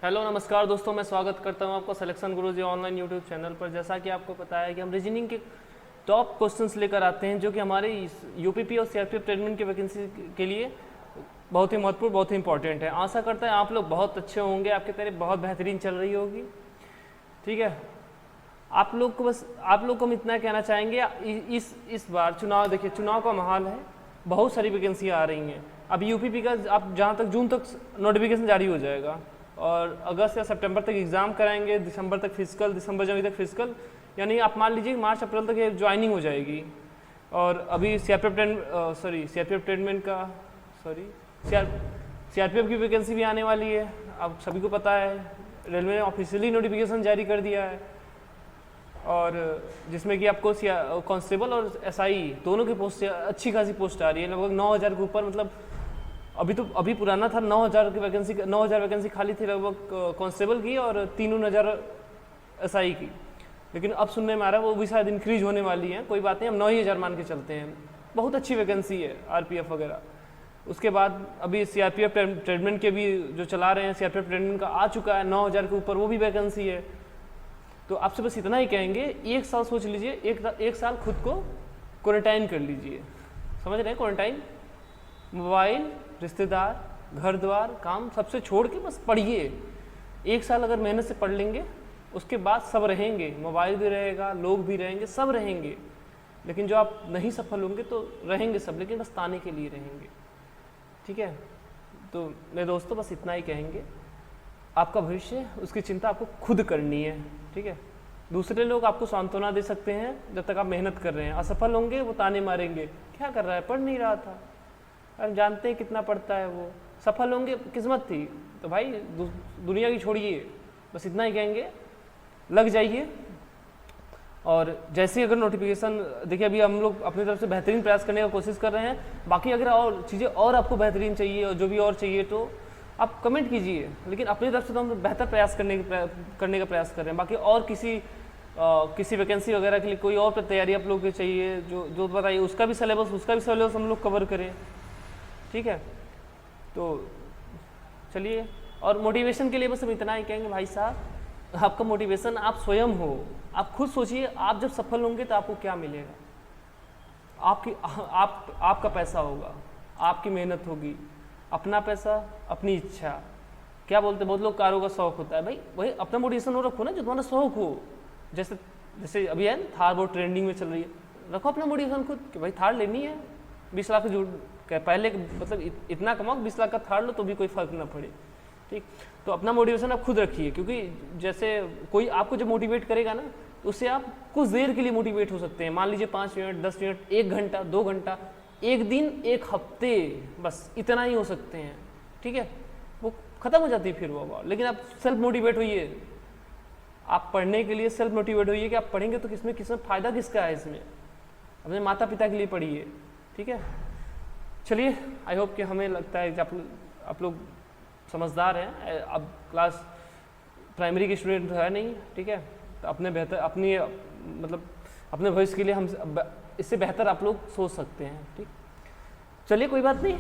Hello नमस्कार दोस्तों, मैं स्वागत करता हूं आपका सिलेक्शन गुरुजी ऑनलाइन यूट्यूब चैनल पर। जैसा कि आपको पता है कि हम रीजनिंग के टॉप क्वेश्चंस लेकर आते हैं जो कि हमारे यूपीपी और सीआरपीएफ ट्रेडमेंट की वैकेंसी के लिए बहुत ही महत्वपूर्ण, बहुत ही इंपॉर्टेंट है। आशा करता है आप लोग बहुत अच्छे होंगे, आपकी तैयारी बहुत बेहतरीन चल रही होगी। ठीक है, आप लोग को हम इतना कहना चाहेंगे, इस बार चुनाव, देखिए चुनाव का माहौल है, बहुत सारी वैकेंसियाँ आ रही हैं। अब यूपीपी का आप जहाँ तक जून तक नोटिफिकेशन जारी हो जाएगा और अगस्त या सितंबर तक एग्ज़ाम कराएंगे, दिसंबर तक फिजिकल, दिसंबर जनवरी तक फिजिकल, यानी आप मान लीजिए मार्च अप्रैल तक ये ज्वाइनिंग हो जाएगी। और अभी सीआरपीएफ की वैकेंसी भी आने वाली है। आप सभी को पता है, रेलवे ने ऑफिशियली नोटिफिकेशन जारी कर दिया है और जिसमें कि आपको कांस्टेबल और एसआई दोनों की पोस्ट, अच्छी खासी पोस्ट आ रही है, लगभग 9000 के ऊपर। मतलब अभी पुराना था 9000 की वैकेंसी, 9000 वैकेंसी खाली थी लगभग कांस्टेबल की और 3000 एसआई की। लेकिन अब सुनने में आ रहा है वो भी शायद इंक्रीज होने वाली है। कोई बात नहीं, हम 9000 मान के चलते हैं, बहुत अच्छी वैकेंसी है आरपीएफ वगैरह। उसके बाद अभी सीआरपीएफ ट्रेडमेंट के भी जो चला रहे हैं, सीआरपीएफ ट्रेडमेंट का आ चुका है 9000 के ऊपर, वो भी वैकेंसी है। तो आपसे बस इतना ही कहेंगे, एक साल सोच लीजिए, एक साल खुद को क्वारंटाइन कर लीजिए। समझ रहे हैं? क्वारंटाइन, मोबाइल, रिश्तेदार, घर द्वार, काम सबसे छोड़ के बस पढ़िए। एक साल अगर मेहनत से पढ़ लेंगे, उसके बाद सब रहेंगे, मोबाइल भी रहेगा, लोग भी रहेंगे, सब रहेंगे। लेकिन जो आप नहीं सफल होंगे तो रहेंगे सब, लेकिन बस ताने के लिए रहेंगे। ठीक है, तो मेरे दोस्तों बस इतना ही कहेंगे, आपका भविष्य, उसकी चिंता आपको खुद करनी है। ठीक है, दूसरे लोग आपको सांत्वना दे सकते हैं जब तक आप मेहनत कर रहे हैं। असफल होंगे वो ताने मारेंगे, क्या कर रहा है, पढ़ नहीं रहा था, हम जानते हैं कितना पढ़ता है वो। सफल होंगे, किस्मत थी, तो भाई दुनिया की छोड़िए, बस इतना ही कहेंगे, लग जाइए। और जैसे अगर नोटिफिकेशन, देखिए अभी हम लोग अपनी तरफ से बेहतरीन प्रयास करने का कोशिश कर रहे हैं। बाकी अगर और चीज़ें और आपको बेहतरीन चाहिए और जो भी और चाहिए तो आप कमेंट कीजिए, लेकिन अपनी तरफ से तो हम बेहतर प्रयास करने का प्रयास कर रहे हैं। बाकी और किसी वैकेंसी वगैरह के लिए कोई और तैयारी आप लोगों की चाहिए जो बताइए, उसका भी सिलेबस हम लोग कवर करें। ठीक है, तो चलिए। और मोटिवेशन के लिए बस हम इतना ही कहेंगे, भाई साहब आपका मोटिवेशन आप स्वयं हो। आप खुद सोचिए, आप जब सफल होंगे तो आपको क्या मिलेगा? आपका पैसा होगा, आपकी मेहनत होगी, अपना पैसा, अपनी इच्छा। क्या बोलते हैं बहुत लोग, कारों का शौक होता है। भाई वही अपना मोटिवेशन हो रखो ना, जो तुम्हारा शौक हो। जैसे अभी है ना, थार बहुत ट्रेंडिंग में चल रही है, रखो अपना मोटिवेशन खुद कि भाई थार लेनी है, 20 लाख जो पहले मतलब इतना कमाओ, 20 लाख का थार लो तो भी कोई फर्क ना पड़े। ठीक, तो अपना मोटिवेशन आप खुद रखिए, क्योंकि जैसे कोई आपको जब मोटिवेट करेगा ना, तो उससे आप कुछ देर के लिए मोटिवेट हो सकते हैं। मान लीजिए 5 मिनट, 10 मिनट, 1 घंटा, 2 घंटा, 1 दिन, 1 हफ्ते, बस इतना ही हो सकते हैं। ठीक है, वो खत्म हो जाती है फिर वो। लेकिन आप सेल्फ मोटिवेट होइए, आप पढ़ने के लिए सेल्फ मोटिवेट होइए कि आप पढ़ेंगे तो किसमें फ़ायदा किसका है इसमें, अपने माता पिता के लिए पढ़िए। ठीक है, चलिए, आई होप कि हमें लगता है कि आप लोग समझदार हैं। अब क्लास प्राइमरी के स्टूडेंट तो है नहीं। ठीक है, तो अपने भविष्य के लिए हम इससे बेहतर आप लोग सोच सकते हैं। ठीक, चलिए कोई बात नहीं।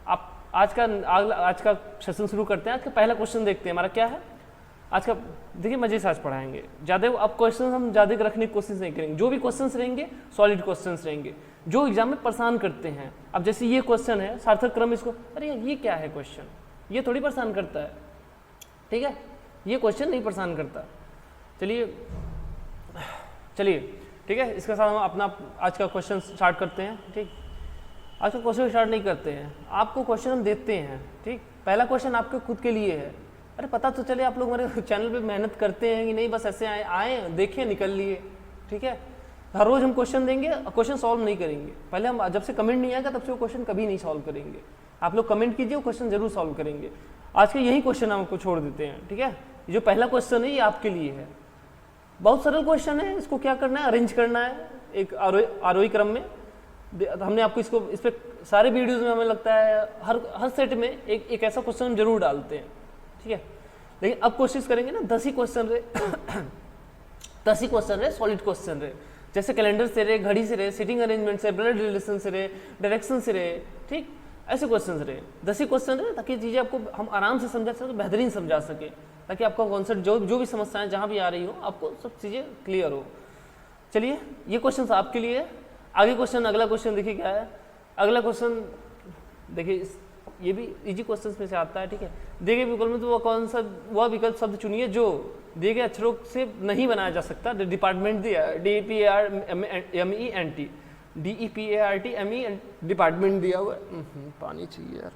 आप आज का सेशन शुरू करते हैं। आज का पहला क्वेश्चन देखते हैं, हमारा क्या है आज का। देखिए मजे से आज पढ़ाएंगे ज़्यादा। अब क्वेश्चन हम ज़्यादा रखने की कोशिश नहीं करेंगे, जो भी क्वेश्चंस रहेंगे सॉलिड क्वेश्चंस रहेंगे जो एग्जाम में परेशान करते हैं। अब जैसे ये क्वेश्चन है सार्थक क्रम, इसको अरे ये क्या है क्वेश्चन, ये थोड़ी परेशान करता है। ठीक है, ये क्वेश्चन नहीं परेशान करता। चलिए, ठीक है, इसके साथ हम अपना आज का क्वेश्चन स्टार्ट करते हैं। ठीक, आज का क्वेश्चन स्टार्ट नहीं करते हैं, आपको क्वेश्चन हम देते हैं। ठीक, पहला क्वेश्चन आपके खुद के लिए है। अरे पता तो चले आप लोग हमारे चैनल पे मेहनत करते हैं कि नहीं, बस ऐसे आए देखें निकल लिए। ठीक है, हर रोज़ हम क्वेश्चन देंगे, क्वेश्चन सॉल्व नहीं करेंगे। पहले हम जब से कमेंट नहीं आएगा तब से वो क्वेश्चन कभी नहीं सॉल्व करेंगे। आप लोग कमेंट कीजिए, वो क्वेश्चन जरूर सॉल्व करेंगे। आज के यही क्वेश्चन हम आपको छोड़ देते हैं। ठीक है, जो पहला क्वेश्चन है ये आपके लिए है, बहुत सरल क्वेश्चन है। इसको क्या करना है, अरेंज करना है एक आरोही क्रम में। हमने आपको इस पर सारे वीडियोज़ में हमें लगता है हर सेट में एक ऐसा क्वेश्चन हम जरूर डालते हैं। ठीक है, लेकिन अब कोशिश करेंगे ना 10 ही क्वेश्चन रहे सॉलिड क्वेश्चन रहे, जैसे कैलेंडर से रहे, घड़ी से रहे, सीटिंग अरेंजमेंट से, ब्लड रिलेशन से रहे, डायरेक्शन से रहे। ठीक, ऐसे क्वेश्चन रहे, 10 ही क्वेश्चन रहे, ताकि चीज़ें आपको हम आराम से समझा सके, बेहतरीन समझा सके, ताकि आपका कॉन्सेप्ट जो भी समस्याएं जहाँ भी आ रही हो आपको सब चीज़ें क्लियर हो। चलिए ये क्वेश्चन आपके लिए। आगे क्वेश्चन, अगला क्वेश्चन देखिए क्या है। अगला क्वेश्चन देखिए, ये भी इजी क्वेश्चन में से आता है, ठीक है। दिए गए विकल्प में तो वह विकल्प शब्द चुनिए जो दिए गए अक्षरों से नहीं बनाया जा सकता। डिपार्टमेंट दिया DEPARTMENT, DEPARTME डिपार्टमेंट दिया हुआ है। पानी चाहिए यार,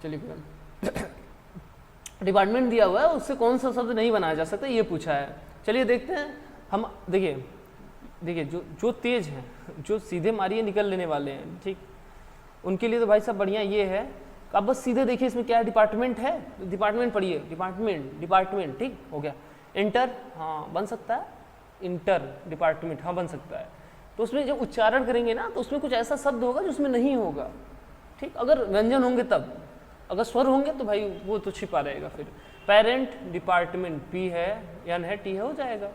चलिए डिपार्टमेंट दिया हुआ है, उससे कौन सा शब्द नहीं बनाया जा सकता ये पूछा है। चलिए देखते हैं हम। देखिए जो तेज हैं, जो सीधे मारिए निकल लेने वाले हैं, ठीक, उनके लिए तो भाई साहब बढ़िया ये है। अब बस सीधे देखिए इसमें क्या है, डिपार्टमेंट है, डिपार्टमेंट पढ़िए, डिपार्टमेंट, ठीक हो गया। इंटर, हाँ बन सकता है, इंटर डिपार्टमेंट, हाँ बन सकता है। तो उसमें जब उच्चारण करेंगे ना, तो उसमें कुछ ऐसा शब्द होगा जो उसमें नहीं होगा, ठीक। अगर व्यंजन होंगे तब, अगर स्वर होंगे तो भाई वो तो छिपा रहेगा। फिर पेरेंट डिपार्टमेंट, पी है, एन है, टी है, हो जाएगा।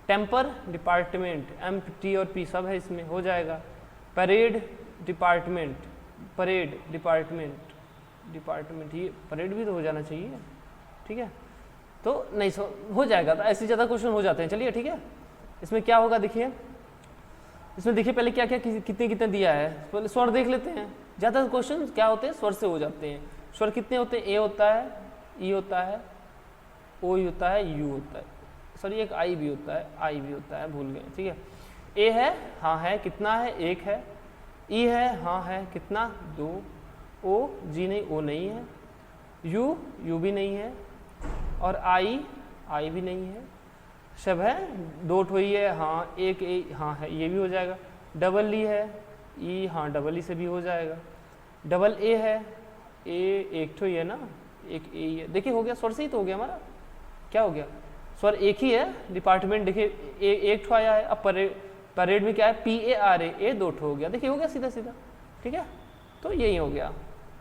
टेम्पर डिपार्टमेंट, एम टी और पी सब है, इसमें हो जाएगा। परेड डिपार्टमेंट, परेड डिपार्टमेंट, ये परेड भी तो हो जाना चाहिए, ठीक है। तो नहीं हो जाएगा, तो ऐसे ज़्यादा क्वेश्चन हो जाते हैं। चलिए ठीक है, इसमें क्या होगा देखिए, इसमें देखिए पहले क्या क्या कितने कितने दिया है, पहले स्वर देख लेते हैं। ज़्यादा क्वेश्चन क्या होते हैं, स्वर से हो जाते हैं। स्वर कितने होते हैं, ए होता है, ई होता है, ओ होता है, यू होता है, सॉरी एक आई भी होता है, भूल गए, ठीक है। ए है, हाँ है, कितना है, एक है। ई है, हाँ है, कितना, 2। ओ जी नहीं, ओ नहीं है। यू भी नहीं है, और आई भी नहीं है। शब है, 2 ठो ही है, हाँ, एक ए हाँ है, ये भी हो जाएगा। डबल ई है, ई हाँ डबल ई से भी हो जाएगा। डबल ए है, ए एक ठो ही है ना, एक ए ही है। देखिए हो गया, स्वर से ही तो हो गया हमारा, क्या हो गया, स्वर एक ही है। डिपार्टमेंट देखिए एक ठो आया है। अब परेड में क्या है, PAR ए 2 ठो हो गया। देखिए हो गया सीधा सीधा, ठीक है। तो यही हो गया,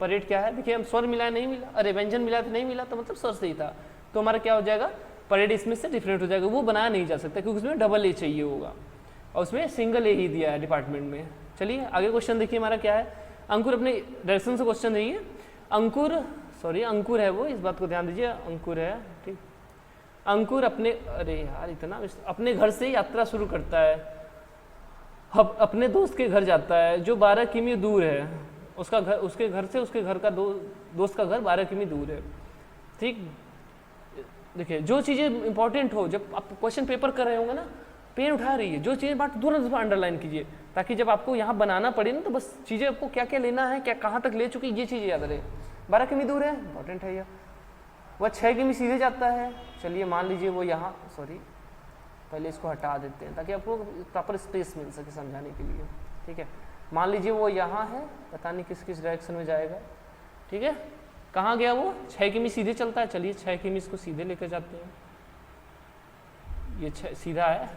परेड क्या है। देखिए हम स्वर मिला नहीं मिला, अरे व्यंजन मिला तो नहीं मिला, तो मतलब स्वर से ही था। तो हमारा क्या हो जाएगा, परेड इसमें से डिफरेंट हो जाएगा, वो बनाया नहीं जा सकता क्योंकि उसमें डबल ए चाहिए होगा, और उसमें सिंगल ए ही दिया है डिपार्टमेंट में। चलिए आगे क्वेश्चन देखिए हमारा क्या है। अंकुर अपने डायरेक्शन से क्वेश्चन देखिए। अंकुर है वो, इस बात को ध्यान दीजिए, अंकुर है, ठीक। अंकुर अरे यार इतना, अपने घर से यात्रा शुरू करता है, अपने दोस्त के घर जाता है जो 12 किमी दूर है। उसका घर, उसके घर से उसके घर का दोस्त का घर 12 किमी दूर है, ठीक। देखिए जो चीज़ें इंपॉर्टेंट हो, जब आप क्वेश्चन पेपर कर रहे होंगे ना, पेन उठा रही है, जो चीज़ें बात तुरंत अंडरलाइन कीजिए, ताकि जब आपको यहाँ बनाना पड़े ना, तो बस चीज़ें आपको क्या क्या लेना है, क्या कहाँ तक ले चुकी, ये चीज़ें याद रहे। 12 किमी दूर है, इंपॉर्टेंट है यह। वह 6 किमी सीधे जाता है। चलिए मान लीजिए वो यहाँ, पहले इसको हटा देते हैं ताकि आपको प्रॉपर स्पेस मिल सके समझाने के लिए, ठीक है। मान लीजिए वो यहाँ है, पता नहीं किस किस डायरेक्शन में जाएगा, ठीक है। कहाँ गया वो, 6 किमी सीधे चलता है। चलिए 6 किमी इसको सीधे लेकर जाते हैं, ये 6 सीधा है,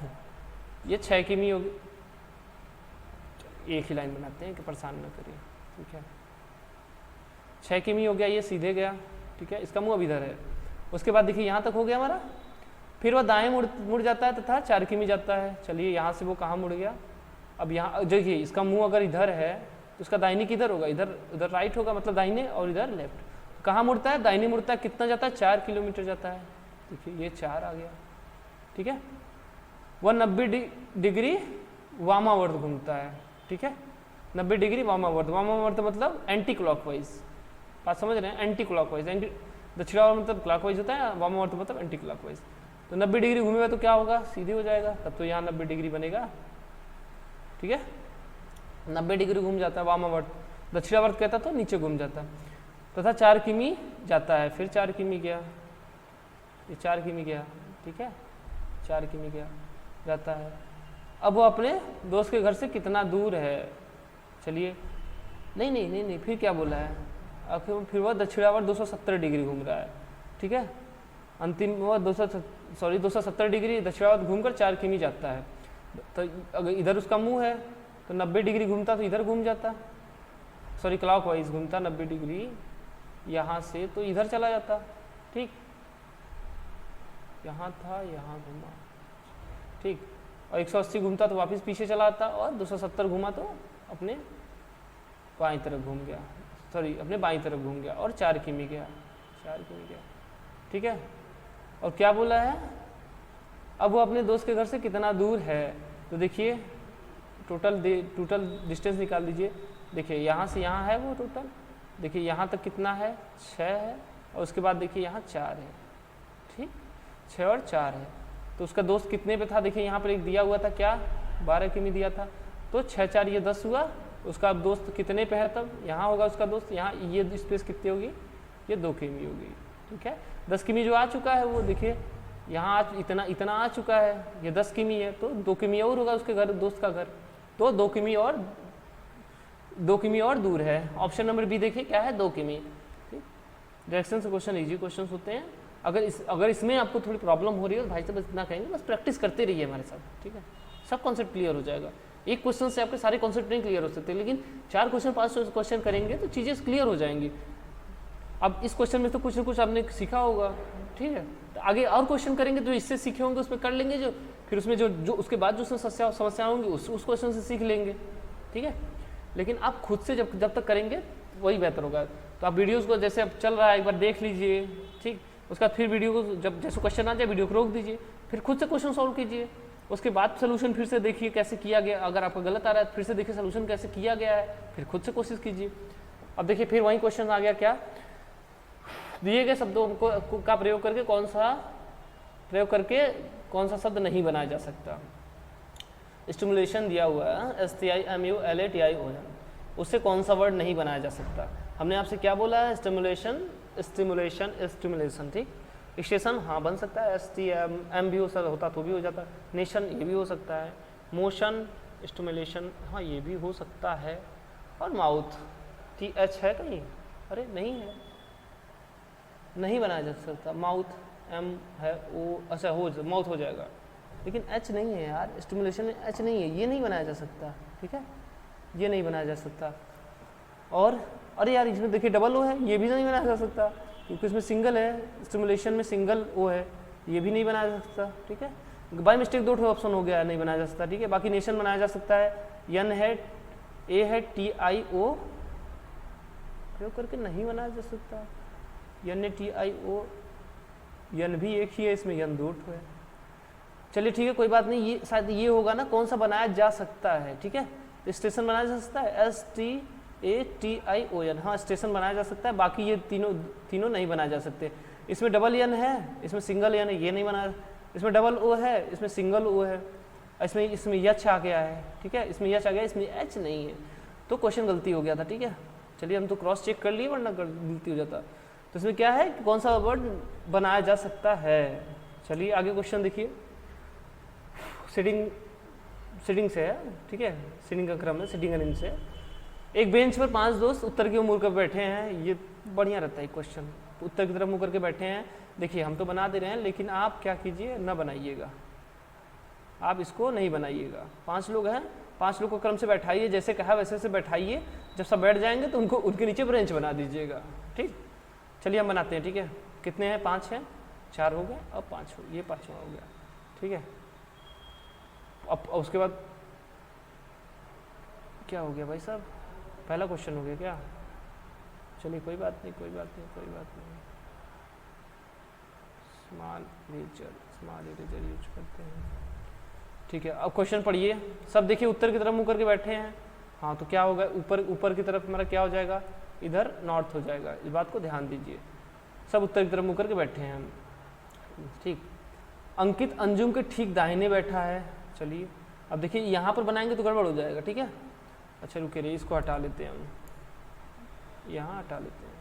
ये 6 किमी होगी। एक ही लाइन बनाते हैं कि परेशान न करिए, ठीक है। 6 किमी हो गया, ये सीधे गया, ठीक है। इसका मुँह अब इधर है। उसके बाद देखिए यहाँ तक हो गया हमारा, फिर वह दाएं मुड़ जाता है तथा 4 किमी जाता है। चलिए यहाँ से वो कहाँ मुड़ गया, अब यहाँ देखिए इसका मुंह अगर इधर है तो उसका दाहिनी किधर होगा, इधर राइट होगा, मतलब दाहिने, और इधर लेफ्ट। कहाँ मुड़ता है, दाहिने मुड़ता है। कितना जाता है, 4 किलोमीटर जाता है। देखिए ये 4 आ गया, ठीक है। वह 90 डिग्री वामावर्त घूमता है, ठीक है। 90 डिग्री वामावर्त मतलब एंटी क्लॉकवाइज, बात समझ रहे हैं, एंटी क्लॉकवाइज। दक्षिणावर्त मतलब क्लॉकवाइज होता है, वामावर्त मतलब एंटी क्लॉकवाइज। तो 90 डिग्री घूमेगा तो क्या होगा, सीधे हो जाएगा, तब तो यहाँ 90 डिग्री बनेगा, ठीक है। 90 डिग्री घूम जाता है वामावर्त, दक्षिणावर्त कहता तो नीचे घूम जाता, तथा 4 किमी जाता है। फिर 4 किमी गया, ये 4 किमी गया, ठीक है, 4 किमी गया जाता है। अब वो अपने दोस्त के घर से कितना दूर है, चलिए नहीं, फिर क्या बोला है, फिर वह दक्षिणावर्त 270 डिग्री घूम रहा है, ठीक है। अंतिम वह 270 डिग्री दक्षिणावर्त घूमकर 4 किमी जाता है। तो अगर इधर उसका मुंह है तो 90 डिग्री घूमता तो इधर घूम जाता, क्लॉकवाइज घूमता 90 डिग्री यहाँ से, तो इधर चला जाता, ठीक। यहाँ था, यहाँ घूमा, ठीक। और 180 घूमता तो वापस पीछे चला आता, और 270 घूमा तो अपने बाईं तरफ घूम गया, सॉरी अपने बाईं तरफ घूम गया और 4 किमी गया, 4 किमी गया, ठीक है। और क्या बोला है, अब वो अपने दोस्त के घर से कितना दूर है, तो देखिए टोटल डिस्टेंस निकाल दीजिए। देखिए यहाँ से यहाँ है वो टोटल, देखिए यहाँ तक कितना है 6 है, और उसके बाद देखिए यहाँ 4 है, ठीक 6 और 4 है। तो उसका दोस्त कितने पे था, देखिए यहाँ पर एक दिया हुआ था क्या 12 किमी दिया था, तो 6 4 ये 10 हुआ। उसका दोस्त कितने पे है, तब यहाँ होगा उसका दोस्त, यहाँ ये स्पेस कितनी होगी, ये 2 किमी होगी, ठीक है। 10 किमी जो आ चुका है वो देखिए यहाँ इतना आ चुका है, ये 10 किमी है, तो 2 किमी और होगा उसके घर, दोस्त का घर, तो 2 किमी और दूर है। ऑप्शन नंबर बी देखिए क्या है 2 किमी, ठीक। डायरेक्शन से क्वेश्चन इजी क्वेश्चन होते हैं। अगर इसमें आपको थोड़ी प्रॉब्लम हो रही है तो भाई साहब बस इतना कहेंगे, बस प्रैक्टिस करते रहिए हमारे साथ, ठीक है, सब कॉन्सेप्ट क्लियर हो जाएगा। एक क्वेश्चन से आपके सारे कॉन्सेप्ट नहीं क्लियर हो सकते, लेकिन 4 क्वेश्चन 5 क्वेश्चन करेंगे तो चीज़ें क्लियर हो जाएंगी। अब इस क्वेश्चन में तो कुछ ना कुछ आपने सीखा होगा, ठीक है, तो आगे और क्वेश्चन करेंगे तो इससे सीखे होंगे उसमें कर लेंगे, जो फिर उसमें जो उसके बाद जो समस्या होंगी उस क्वेश्चन से सीख लेंगे, ठीक है। लेकिन आप खुद से जब तक करेंगे वही बेहतर होगा। तो आप वीडियोस को जैसे अब चल रहा है एक बार देख लीजिए, ठीक, उसके बाद फिर वीडियो को जब जैसे क्वेश्चन आ जाए वीडियो को रोक दीजिए, फिर खुद से क्वेश्चन सॉल्व कीजिए, उसके बाद सोल्यूशन फिर से देखिए कैसे किया गया, अगर आपका गलत आ रहा है फिर से देखिए सोल्यूशन कैसे किया गया है, फिर खुद से कोशिश कीजिए। अब देखिए फिर वही क्वेश्चन आ गया क्या, दिए गए शब्दों का प्रयोग करके कौन सा शब्द नहीं बनाया जा सकता। स्टिमुलेशन दिया हुआ है STIMULATION, उससे कौन सा वर्ड नहीं बनाया जा सकता। हमने आपसे क्या बोला है, स्टिमुलेशन, ठीक। स्टेशन हाँ बन सकता है, STM भी होता तो भी हो जाता, नेशन ये भी हो सकता है, मोशन स्टिमुलेशन हाँ ये भी हो सकता है, और माउथ TH है कहीं, अरे नहीं है, नहीं बनाया जा सकता। माउथ M है O, अच्छा हो माउथ हो जाएगा, लेकिन H नहीं है यार, स्टिमुलेशन में H नहीं है, ये नहीं बनाया जा सकता, ठीक है, ये नहीं बनाया जा सकता। और अरे यार इसमें देखिए डबल O है, ये भी नहीं बनाया जा सकता क्योंकि इसमें सिंगल है, स्टिमुलेशन में सिंगल O है, ये भी नहीं बनाया जा सकता, ठीक है। बाय मिस्टेक 2 ऑप्शन हो गया, नहीं बनाया जा सकता, ठीक है। बाकी नेशन बनाया जा सकता है, N है A है TIO प्रयोग करके नहीं बनाया जा सकता, NATIO, N भी एक ही है, इसमें N 2 है। चलिए ठीक है कोई बात नहीं, ये शायद ये होगा ना कौन सा बनाया जा सकता है, ठीक है। तो स्टेशन बनाया जा सकता है STATION, हाँ स्टेशन बनाया जा सकता है, बाकी ये तीनों नहीं बनाए जा सकते। इसमें डबल N है, इसमें सिंगल N है, ये नहीं बना, इसमें डबल O है, इसमें सिंगल O है, इसमें H आ गया है, ठीक है, इसमें H आ गया, इसमें H नहीं है, तो क्वेश्चन गलती हो गया था, ठीक है। चलिए हम तो क्रॉस चेक कर लिए वरना गलती हो जाता। तो इसमें क्या है कि कौन सा वर्ड बनाया जा सकता है। चलिए आगे क्वेश्चन देखिए, सिटिंग से है, ठीक है, सिटिंग का क्रम है, सिटिंग अरेंज से। एक बेंच पर 5 दोस्त उत्तर की ओर मुड़ कर बैठे हैं, ये बढ़िया रहता है क्वेश्चन, उत्तर की तरफ मुड़ करके बैठे हैं। देखिए हम तो बना दे रहे हैं, लेकिन आप क्या कीजिए ना बनाइएगा, आप इसको नहीं बनाइएगा। 5 लोग हैं, 5 लोग को क्रम से बैठाइए, जैसे कहा वैसे से बैठाइए, जब सब बैठ जाएंगे तो उनके नीचे बेंच बना दीजिएगा, ठीक। चलिए हम बनाते हैं, ठीक है। कितने हैं, 5 हैं, 4 हो गए, अब 5 हो, ये 5वां हो गया, ठीक है। अब उसके बाद क्या हो गया भाई साहब, पहला क्वेश्चन हो गया क्या, चलिए कोई बात नहीं। स्मॉल इरेजर यूज करते हैं, ठीक है। अब क्वेश्चन पढ़िए, सब देखिए उत्तर की तरफ मुँह करके बैठे हैं, हाँ तो क्या होगा, ऊपर की तरफ हमारा क्या हो जाएगा, इधर नॉर्थ हो जाएगा, इस बात को ध्यान दीजिए। सब उत्तर की तरफ मुँह करके बैठे हैं, ठीक। अंकित अंजुम के ठीक दाहिने बैठा है, चलिए अब देखिए यहाँ पर बनाएंगे तो गड़बड़ हो जाएगा, ठीक है। अच्छा रुके रहिए, इसको हटा लेते हैं हम, यहाँ हटा लेते हैं।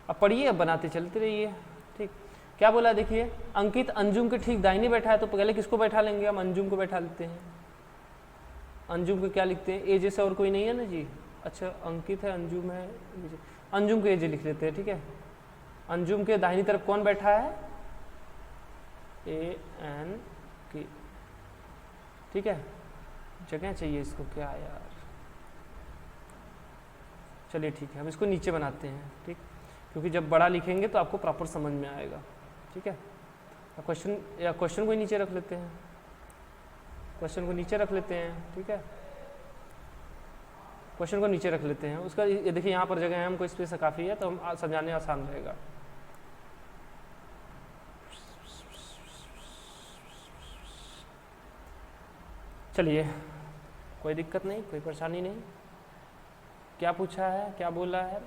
अब पढ़िए, अब बनाते चलते रहिए, ठीक। क्या बोला देखिए, अंकित अंजुम के ठीक दाहिने बैठा है, तो पहले किसको बैठा लेंगे, हम अंजुम को बैठा लेते हैं। अंजुम को क्या लिखते हैं, ए जैसे और कोई नहीं है ना जी, अच्छा अंकित है, अंजुम है, अंजुम को ए जे लिख लेते हैं, ठीक है। अंजुम के दाहिनी तरफ कौन बैठा है, ANK, ठीक है। जगह चाहिए इसको, क्या यार, चलिए ठीक है, हम इसको नीचे बनाते हैं, ठीक, क्योंकि जब बड़ा लिखेंगे तो आपको प्रॉपर समझ में आएगा, ठीक है। क्वेश्चन को नीचे रख लेते हैं, ठीक है। क्वेश्चन को नीचे रख लेते हैं, उसका ये देखिए यहाँ पर जगह है, हमको स्पेस काफ़ी है तो हम समझाने आसान रहेगा। चलिए, कोई दिक्कत नहीं, कोई परेशानी नहीं। क्या पूछा है, क्या बोला है?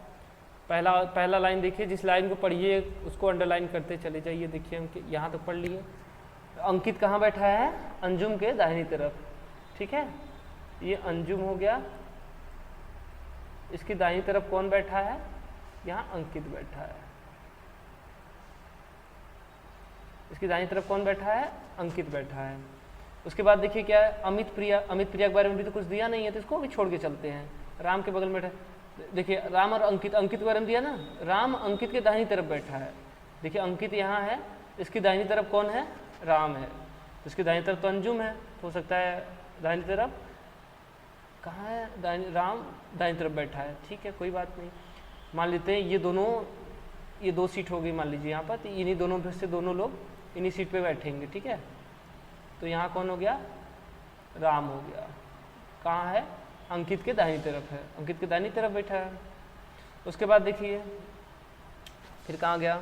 पहला लाइन देखिए, जिस लाइन को पढ़िए उसको अंडरलाइन करते चले जाइए। देखिए हम यहाँ तक पढ़ लिए। अंकित कहाँ बैठा है? अंजुम के दाहिनी तरफ, ठीक है। ये अंजुम हो गया, इसकी दाहिनी तरफ कौन बैठा है? यहाँ अंकित बैठा है। इसकी दाहिनी तरफ कौन बैठा है? अंकित बैठा है। उसके बाद देखिए क्या है, अमित प्रिया। अमित प्रिया के बारे में भी तो कुछ दिया नहीं है, तो इसको भी छोड़ के चलते हैं। राम के बगल में बैठा, देखिए राम और अंकित, अंकित के बारे में दिया ना, राम अंकित के दाहिनी तरफ बैठा है। देखिए अंकित यहाँ है, इसकी दाहिनी तरफ कौन है? राम है। इसकी दाहिनी तरफ तो अंजुम है, तो हो सकता है दाहिनी तरफ कहाँ है? राम दाहिनी तरफ बैठा है, ठीक है, कोई बात नहीं। मान लेते हैं ये दो सीट हो गई मान लीजिए यहाँ पर, तो इन्हीं दोनों में से दोनों लोग इन्हीं सीट पे बैठेंगे, ठीक है। तो यहाँ कौन हो गया? राम हो गया। कहाँ है? अंकित के दाहिनी तरफ है, अंकित के दाहिनी तरफ बैठा है। उसके बाद देखिए फिर कहाँ गया,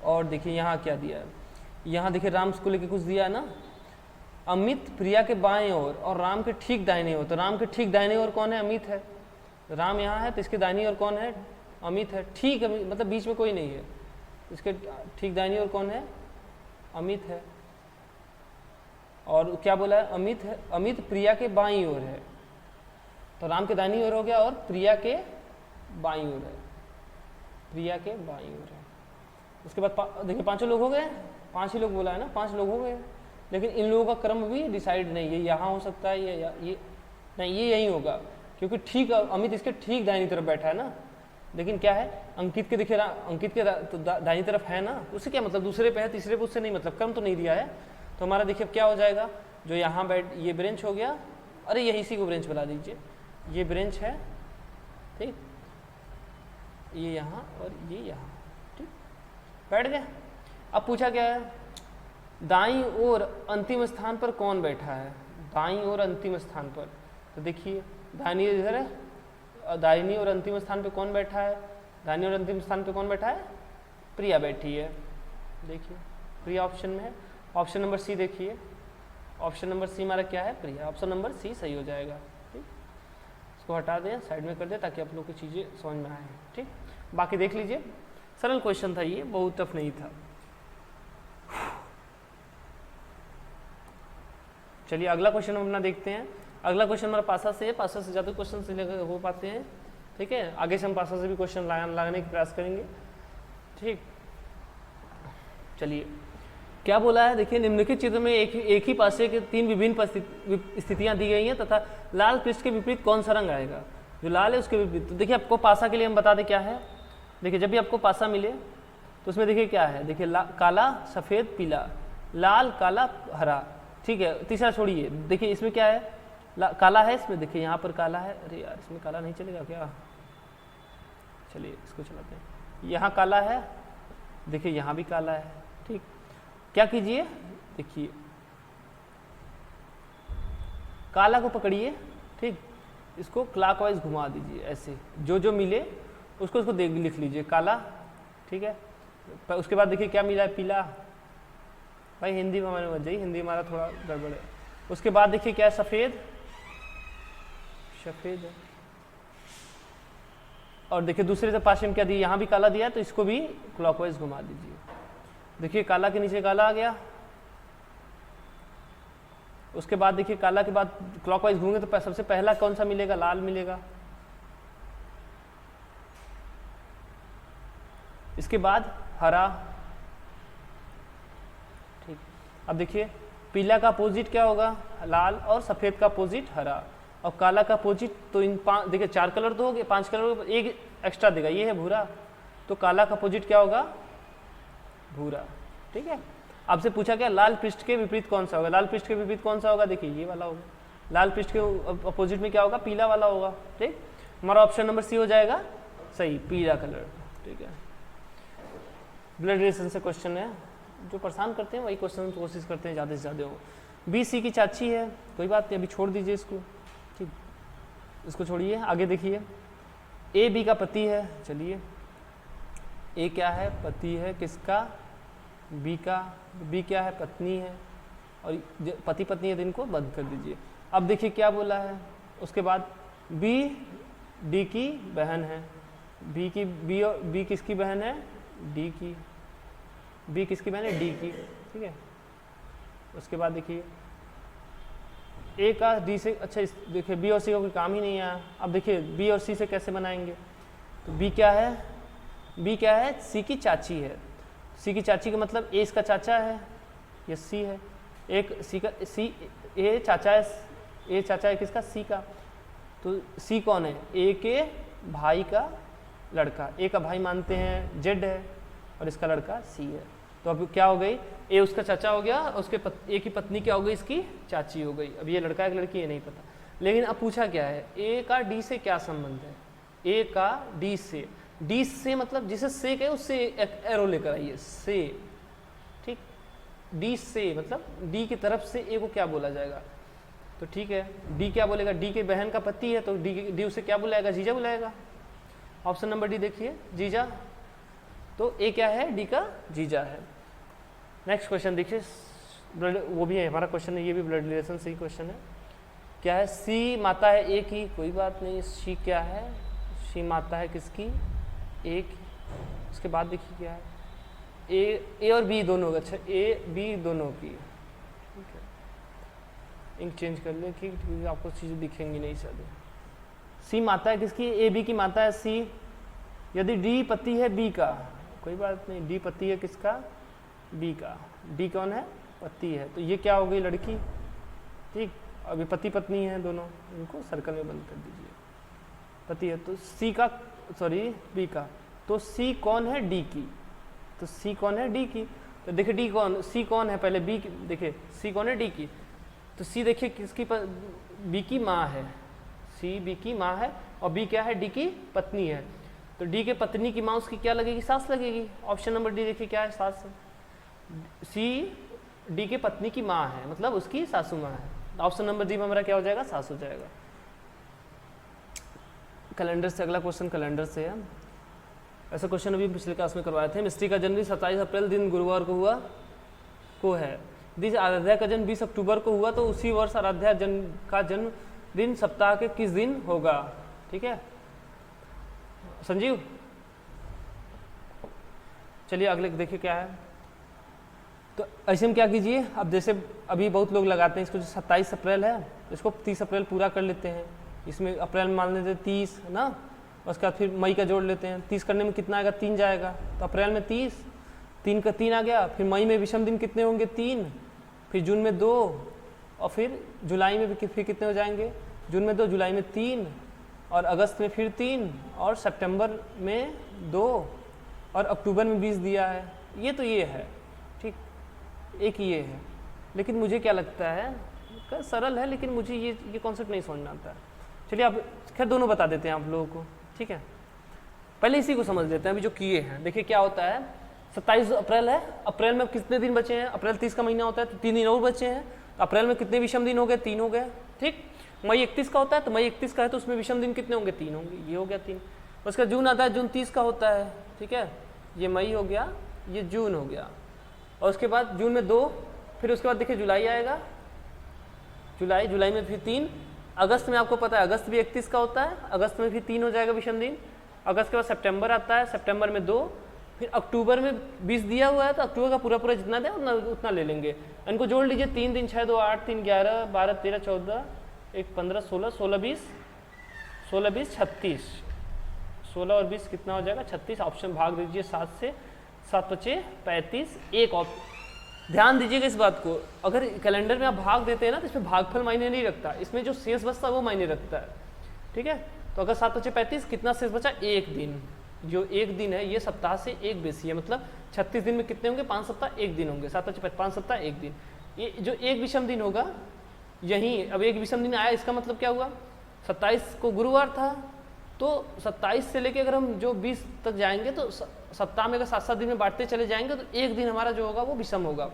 और देखिए यहाँ क्या दिया है। यहाँ देखिए राम को लेके कुछ दिया है ना, अमित प्रिया के बाएं ओर और राम के ठीक दाहिने ओर। तो राम के ठीक दाहिने ओर कौन है? अमित है। राम यहाँ है तो इसके दाहिनी ओर कौन है? अमित है, ठीक है, मतलब बीच में कोई नहीं है। इसके ठीक दाहिनी ओर कौन है? अमित है। और क्या बोला है? अमित है, अमित प्रिया के बाईं ओर है। तो राम के दाहिनी ओर हो गया और प्रिया के बाईं ओर है, प्रिया के बाईं ओर है। उसके बाद देखिए पांचों लोग हो गए, 5 ही लोग बोला है ना, 5 लोग हो गए। लेकिन इन लोगों का क्रम भी डिसाइड नहीं है, यहाँ हो सकता है ये नहीं, ये यहीं होगा, क्योंकि ठीक अमित इसके ठीक दाहिनी तरफ बैठा है ना। लेकिन क्या है, अंकित के देखिए अंकित के तो दाहिनी तरफ है ना, उससे क्या मतलब? दूसरे पे है, तीसरे पे उससे नहीं मतलब, क्रम तो नहीं दिया है। तो हमारा देखिए क्या हो जाएगा, जो यहाँ ये ब्रेंच हो गया, अरे ये इसी को ब्रेंच बना दीजिए, ये ब्रेंच है, ठीक, ये यहाँ और ये यहाँ, ठीक, बैठ गया। अब पूछा क्या है, दाईं ओर अंतिम स्थान पर कौन बैठा है? दाईं ओर अंतिम स्थान पर, तो देखिए दाहिनी इधर है, दाहिनी और अंतिम स्थान पे कौन बैठा है? दाहिनी और अंतिम स्थान पे कौन बैठा है? प्रिया बैठी है। देखिए प्रिया ऑप्शन में है। ऑप्शन नंबर सी देखिए, ऑप्शन नंबर सी हमारा क्या है? प्रिया। ऑप्शन नंबर सी सही हो जाएगा, ठीक। इसको हटा दें, साइड में कर दें, ताकि आप लोग की चीज़ें समझ में आए, ठीक। बाकी देख लीजिए, सरल क्वेश्चन था ये, बहुत टफ नहीं था। चलिए अगला क्वेश्चन हम अपना देखते हैं। अगला क्वेश्चन हमारा पासा से है, पासा से ज़्यादा क्वेश्चन से हो पाते हैं, ठीक है। आगे से हम पासा से भी क्वेश्चन लगाने का प्रयास करेंगे, ठीक। चलिए क्या बोला है, देखिए निम्नलिखित चित्र में एक ही पासे के 3 विभिन्न स्थितियां दी गई हैं तथा लाल पृष्ठ के विपरीत कौन सा रंग आएगा? जो लाल है उसके विपरीत। तो देखिए आपको पासा के लिए हम बता दें क्या है। देखिए जब भी आपको पासा मिले तो उसमें देखिए क्या है, देखिए काला, सफ़ेद, पीला, लाल, काला, हरा, ठीक है। तीसरा छोड़िए, देखिए इसमें क्या है, काला है इसमें, देखिए यहाँ पर काला है, अरे यार इसमें काला नहीं चलेगा क्या? चलिए इसको चलाते हैं। यहाँ काला है, देखिए यहाँ भी काला है, ठीक। क्या कीजिए, देखिए काला को पकड़िए, ठीक, इसको क्लॉकवाइज घुमा दीजिए ऐसे, जो मिले उसको लिख लीजिए काला, ठीक है। उसके बाद देखिए क्या मिला है, पीला। भाई हिंदी में हमारे मत जाइए, हिंदी हमारा थोड़ा गड़बड़ है। उसके बाद देखिए क्या है, सफ़ेद, सफ़ेद है। और देखिए दूसरे पास में क्या दिया, यहाँ भी काला दिया है, तो इसको भी क्लॉकवाइज घुमा दीजिए। देखिए काला के नीचे काला आ गया। उसके बाद देखिए काला के बाद क्लॉकवाइज घूमेंगे तो सबसे पहला कौन सा मिलेगा? लाल मिलेगा। इसके बाद हरा, ठीक। अब देखिए पीला का अपोजिट क्या होगा? लाल, और सफ़ेद का अपोजिट हरा, और काला का अपोजिट, तो इन देखिए 4 कलर तो हो गए, 5 कलर, एक एक्स्ट्रा देगा, ये है भूरा, तो काला का अपोजिट क्या होगा? भूरा, ठीक है। आपसे पूछा क्या, लाल पृष्ठ के विपरीत कौन सा होगा? लाल पृष्ठ के विपरीत कौन सा होगा? देखिए ये वाला होगा। लाल पृष्ठ के अपोजिट में क्या होगा? पीला वाला होगा, ठीक। हमारा ऑप्शन नंबर सी हो जाएगा सही, पीला कलर, ठीक है। ब्लड रिलेशन से क्वेश्चन है, जो परेशान करते हैं वही क्वेश्चन कोशिश करते हैं ज़्यादा से ज़्यादा हो। बी सी की चाची है, कोई बात नहीं, अभी छोड़ दीजिए इसको, ठीक, इसको छोड़िए, आगे देखिए। ए बी का पति है, चलिए ए क्या है, पति है किसका, बी का, बी क्या है, पत्नी है, और पति पत्नी है तो इनको बंद कर दीजिए। अब देखिए क्या बोला है, उसके बाद बी डी की बहन है, बी की, बी किसकी बहन है, डी की, बी किसकी बहन है, डी की, ठीक है। उसके बाद देखिए ए का डी से, अच्छा देखिए बी और सी का कोई काम ही नहीं आया। अब देखिए बी और सी से कैसे बनाएंगे, तो बी क्या है, बी क्या है, सी की चाची है, सी की चाची का मतलब ए इसका चाचा है या सी है, एक सी का, सी ए चाचा है, ए चाचा है किसका, सी का, तो सी कौन है, ए के भाई का लड़का, ए का भाई मानते हैं जेड है और इसका लड़का सी है। तो अब क्या हो गई, ए उसका चाचा हो गया, उसके ए की पत्नी क्या हो गई, इसकी चाची हो गई। अब ये लड़का है कि लड़की है नहीं पता, लेकिन अब पूछा क्या है, ए का डी से क्या संबंध है, ए का डी से, डी से मतलब जिसे से कहे उससे एरो लेकर आइए, से, ठीक, डी से मतलब डी की तरफ से ए को क्या बोला जाएगा, तो ठीक है डी क्या बोलेगा, डी के बहन का पति है तो डी उसे क्या बुलाएगा, जीजा बुलाएगा। ऑप्शन नंबर डी देखिए, जीजा, तो ए क्या है, डी का जीजा है। नेक्स्ट क्वेश्चन देखिए, ब्लड, वो भी है हमारा क्वेश्चन है, ये भी ब्लड रिलेशन से ही क्वेश्चन है। क्या है, सी माता है ए की, कोई बात नहीं, सी क्या है, सी माता है किसकी, ए की। उसके बाद देखिए क्या है, ए और बी दोनों, अच्छा ए बी दोनों की, ठीक है, इंक चेंज कर ले क्योंकि आपको चीज़ें दिखेंगी नहीं शायद। सी माता है किसकी, ए बी की माता है सी। यदि डी पति है बी का, कोई बात नहीं, डी पति है किसका, बी का, डी कौन है, पति है, तो ये क्या हो गई, लड़की, ठीक। अभी पति पत्नी है दोनों, इनको सर्कल में बंद कर दीजिए, पति है तो सी का, सॉरी बी का, तो सी कौन है, डी की, तो सी कौन है, डी की, तो देखिए डी कौन, सी कौन है पहले, बी, देखिए सी कौन है, डी की, तो सी देखिए किसकी, बी की माँ है, सी बी की माँ है, और बी क्या है, डी की पत्नी है, तो डी के पत्नी की माँ उसकी क्या लगेगी, सास लगेगी। ऑप्शन नंबर डी देखिए क्या है, सास। सी डी के पत्नी की माँ है मतलब उसकी सासू माँ है, ऑप्शन नंबर डी में हमारा क्या हो जाएगा, सास हो जाएगा। कैलेंडर से अगला क्वेश्चन कैलेंडर से है, ऐसा क्वेश्चन अभी पिछले क्लास में करवाए थे। मिस्त्री का जन्म 27 अप्रैल दिन गुरुवार को हुआ, को है। दिस आराध्या का जन्म 20 अक्टूबर को हुआ, तो उसी वर्ष आराध्या का जन्म दिन सप्ताह के किस दिन होगा, ठीक है संजीव। चलिए अगले देखिए क्या है, तो ऐसे में क्या कीजिए, अब जैसे अभी बहुत लोग लगाते हैं इसको, जो 27 अप्रैल है इसको 30 अप्रैल पूरा कर लेते हैं, इसमें अप्रैल में मान लेते हैं 30 है ना, उसके बाद फिर मई का जोड़ लेते हैं, 30 करने में कितना आएगा, 3 जाएगा, तो अप्रैल में 30, 3 का 3 आ गया, फिर मई में विषम दिन कितने होंगे, 3, फिर जून में 2, और फिर जुलाई में फिर कितने हो जाएंगे, जून में 2, जुलाई में 3, और अगस्त में फिर 3, और सितंबर में 2, और अक्टूबर में 20 दिया है। ये तो ये है, ठीक, एक ये है, लेकिन मुझे क्या लगता है सरल है, लेकिन मुझे ये कॉन्सेप्ट नहीं समझ में आता है। चलिए आप खैर दोनों बता देते हैं आप लोगों को, ठीक है। पहले इसी को समझ लेते हैं अभी जो किए हैं। देखिए क्या होता है, 27 अप्रैल है, अप्रैल में कितने दिन बचे हैं, अप्रैल 30 का महीना होता है तो 3 दिन और बचे हैं, अप्रैल में कितने विषम दिन हो गए, 3 हो गए, ठीक। मई 31 का होता है, तो मई 31 का है तो उसमें विषम दिन कितने होंगे, 3 होंगे, ये हो गया 3। उसका जून आता है, जून 30 का होता है, ठीक है, ये मई हो गया, ये जून हो गया, और उसके बाद जून में 2, फिर उसके बाद देखिए जुलाई आएगा, जुलाई में फिर 3, अगस्त में आपको पता है अगस्त भी 31 का होता है, अगस्त में फिर 3 हो जाएगा विषम दिन, अगस्त के बाद सितंबर आता है, सितंबर में 2, फिर अक्टूबर में 20 दिया हुआ है तो अक्टूबर का पूरा जितना दे उतना ले लेंगे, इनको जोड़ लीजिए, 3 दिन 6 2 8 3 11 12 13 14 1 15 16 16 20 36, 16 और 20 कितना हो जाएगा, 36। ऑप्शन भाग दीजिए 7 से, 7 बचे 35, एक ध्यान दीजिएगा इस बात को, अगर कैलेंडर में आप भाग देते हैं ना तो इसमें भागफल मायने नहीं रखता, इसमें जो शेष बचता है वो मायने रखता है, ठीक है। तो अगर 7 बचे 35, कितना शेष बचा, 1 दिन, जो 1 दिन है ये सप्ताह से 1 बेसी है, मतलब 36 दिन में कितने होंगे, 5 सप्ताह 1 दिन होंगे, 7 बचे 5 सप्ताह 1 दिन, ये जो 1 विषम दिन होगा यहीं, अब 1 विषम दिन आया, इसका मतलब क्या हुआ, 27 को गुरुवार था, तो 27 से लेके अगर हम जो 20 तक जाएंगे तो सप्ताह में अगर 7-7 दिन में बांटते चले जाएंगे तो 1 दिन हमारा जो होगा वो विषम होगा,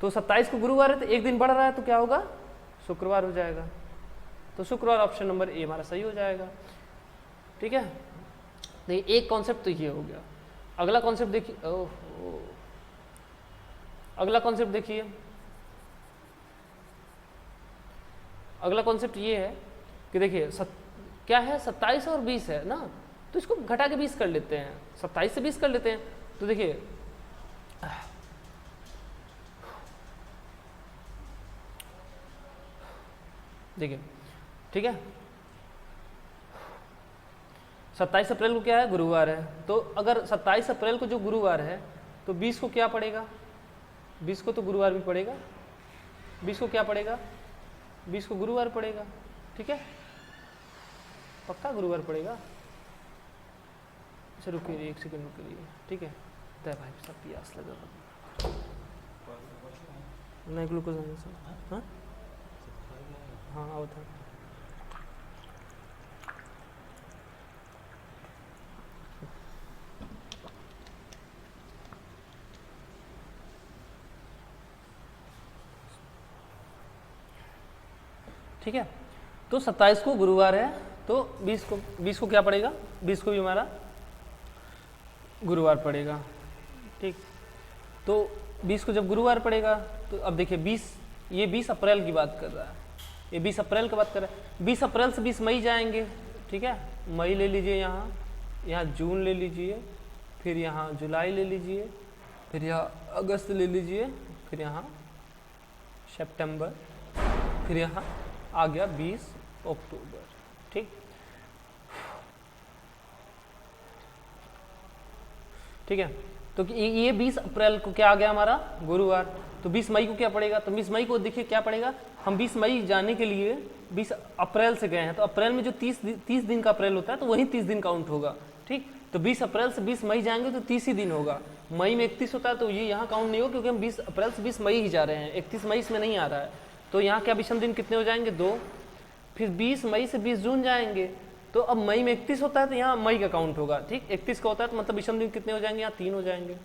तो 27 को गुरुवार है तो एक दिन बढ़ रहा है तो क्या होगा, शुक्रवार हो जाएगा। तो शुक्रवार ऑप्शन नंबर ए हमारा सही हो जाएगा। ठीक है, देखिए एक कॉन्सेप्ट तो ये हो गया। अगला कॉन्सेप्ट देखिए, अगला कॉन्सेप्ट देखिए, अगला कॉन्सेप्ट ये है कि देखिए क्या है, 27 और 20 है ना, तो इसको घटा के 20 कर लेते हैं, 27 से 20 कर लेते हैं। तो देखिए देखिए ठीक है, 27 अप्रैल को क्या है, गुरुवार है। तो अगर 27 अप्रैल को जो गुरुवार है तो 20 को क्या पड़ेगा, 20 को तो गुरुवार भी पड़ेगा, 20 को क्या पड़ेगा, 20 को गुरुवार पड़ेगा। ठीक है, पक्का गुरुवार पड़ेगा। अच्छा रुकिए एक सेकंड रुकिए, ठीक है, दे भाई सब प्यास लगा, नहीं ग्लूकोज नहीं सर, हाँ हाँ आओ था। ठीक है, तो 27 को गुरुवार है तो 20 को क्या पड़ेगा, 20 को भी हमारा गुरुवार पड़ेगा। ठीक, तो 20 को जब गुरुवार पड़ेगा तो अब देखिए 20, ये 20 अप्रैल की बात कर रहा है, ये 20 अप्रैल की बात कर रहा है। 20 अप्रैल से 20 मई जाएंगे। ठीक है, मई ले लीजिए, यहाँ जून ले लीजिए, फिर यहाँ जुलाई ले लीजिए, फिर यहाँ अगस्त ले लीजिए, फिर यहाँ सितंबर, फिर यहाँ आ गया 20 अक्टूबर। ठीक, ठीक है, तो ये 20 अप्रैल को क्या आ गया हमारा, गुरुवार। तो 20 मई को क्या पड़ेगा, तो 20 मई को देखिए क्या पड़ेगा, हम 20 मई जाने के लिए 20 अप्रैल से गए हैं, तो अप्रैल में जो 30 दिन का अप्रैल होता है तो वही 30 दिन काउंट होगा। ठीक, तो 20 अप्रैल से 20 मई जाएंगे तो 30 ही दिन होगा। मई में 31 होता है तो ये यहाँ काउंट नहीं होगा क्योंकि हम 20 अप्रैल से 20 मई ही जा रहे हैं, 31 मई इसमें नहीं आ रहा है। तो यहाँ क्या विषम दिन कितने हो जाएंगे, 2। फिर 20 मई से 20 जून जाएंगे तो अब मई में 31 होता है तो यहाँ मई का काउंट होगा। ठीक, 31 का होता है तो मतलब विषम दिन कितने हो जाएंगे, यहाँ 3 हो जाएंगे।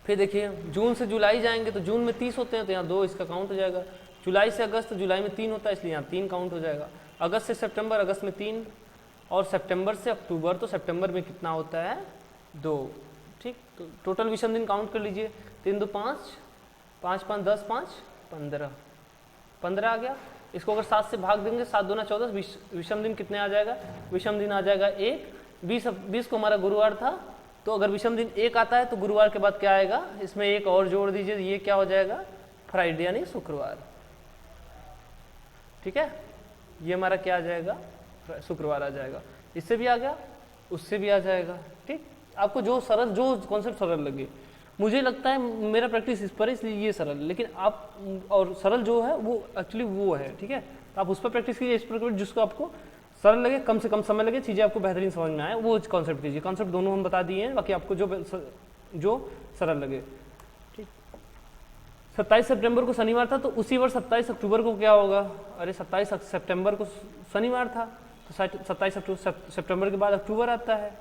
फिर देखिए जून से जुलाई जाएंगे तो जून में 30 होते हैं तो यहाँ 2 इसका काउंट हो जाएगा। जुलाई से अगस्त, जुलाई में 3 होता है इसलिए यहाँ 3 काउंट हो जाएगा। अगस्त से सितंबर, अगस्त में 3, और सितंबर से अक्टूबर, तो सितंबर में कितना होता है, 2। ठीक, तो टोटल विषम दिन काउंट कर लीजिए, 3 2 5, 5 5 10, 5 15, 15 आ गया। इसको अगर 7 से भाग देंगे, 7 दूना 14, विषम दिन कितने आ जाएगा, विषम दिन आ जाएगा 1। 20 को हमारा गुरुवार था, तो अगर विषम दिन 1 आता है तो गुरुवार के बाद क्या आएगा, इसमें 1 और जोड़ दीजिए, ये क्या हो जाएगा, फ्राइडे यानी शुक्रवार। ठीक है, ये हमारा क्या आ जाएगा, शुक्रवार आ जाएगा। इससे भी आ गया, उससे भी आ जाएगा। ठीक, आपको जो सरल, जो कॉन्सेप्ट सरल लगे, मुझे लगता है मेरा प्रैक्टिस इस पर है इसलिए ये सरल, लेकिन आप और सरल जो है वो एक्चुअली वो है। ठीक है, तो आप उस पर प्रैक्टिस कीजिए, इस पर जिसको आपको सरल लगे, कम से कम समय लगे, चीज़ें आपको बेहतरीन समझ में आए, वो कॉन्सेप्ट कीजिए। कॉन्सेप्ट दोनों हम बता दिए हैं, बाकी आपको जो सरल लगे। ठीक, 27 सितंबर को शनिवार था तो उसी वर्ष 27 अक्टूबर को क्या होगा, अरे 27 सितंबर को शनिवार था तो 27 सितंबर के बाद अक्टूबर आता है।